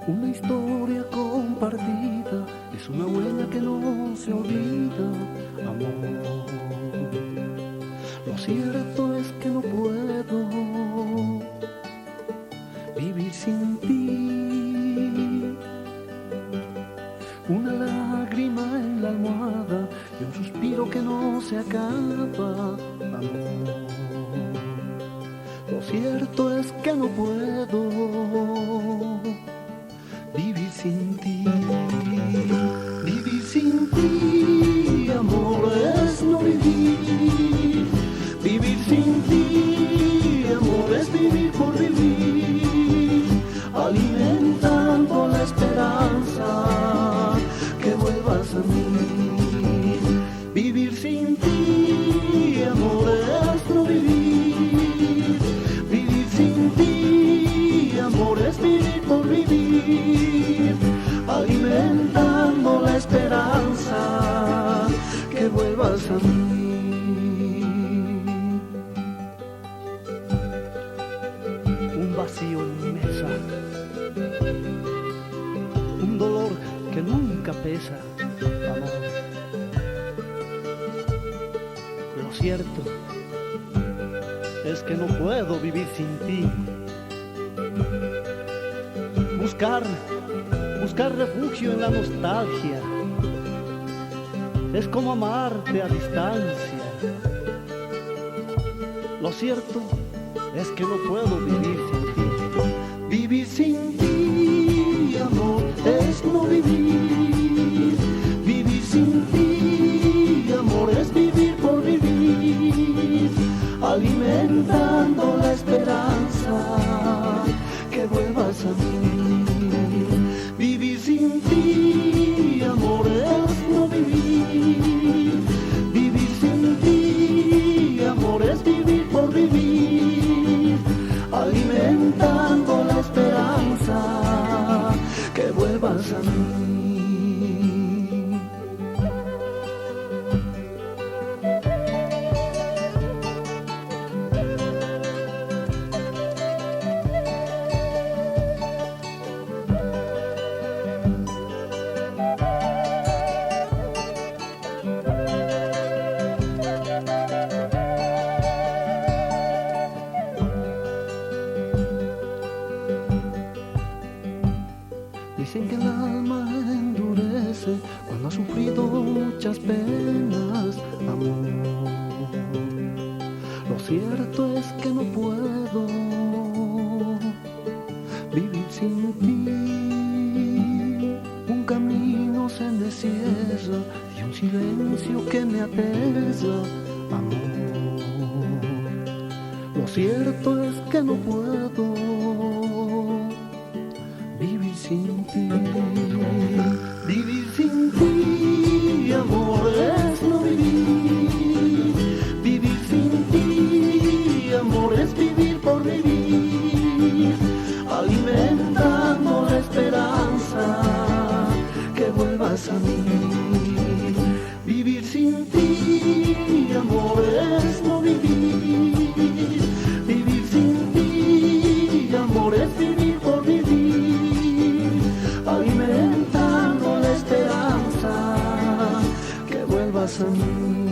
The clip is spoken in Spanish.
Una historia compartida es una huella que no se olvida, amor. Lo cierto es que no puedo vivir sin ti. Una lágrima en la almohada y un suspiro que no se acaba, amor. Lo cierto es que no puedo vivir sin ti. Vivir sin ti, amor, es no vivir. Vivir sin ti, amor, es vivir por vivir, alimentando la esperanza que vuelvas a mí. Vivir sin ti, amor, es no vivir. Vivir sin ti, amor, es vivir por vivir, alimentando la esperanza que vuelvas a mí. Un vacío en mi mesa, un dolor que nunca pesa, amor. Lo cierto es que no puedo vivir sin ti. Buscar refugio en la nostalgia es como amarte a distancia. Lo cierto es que no puedo vivir sin ti. Vivir sin ti, amor, es no vivir. Vivir sin ti, amor, es vivir por vivir, alimentando la esperanza que vuelvas a mí. Vivir sin ti, amor, es no vivir. Vivir sin ti, amor, es vivir por vivir, alimentando la esperanza que vuelvas a mí. Dicen que el alma endurece cuando ha sufrido muchas penas, amor. Lo cierto es que no puedo vivir sin ti. Un camino se me cierra y un silencio que me atesa, amor. Lo cierto es que no puedo vivir sin ti. Vivir sin ti, amor, es no vivir. Vivir sin ti, amor, es vivir por vivir, alimentando la esperanza que vuelvas a mí. Vivir sin ti, amor, es no vivir. Vivir sin ti, amor, es vivir por vivir, alimentando la esperanza que vuelvas a mí.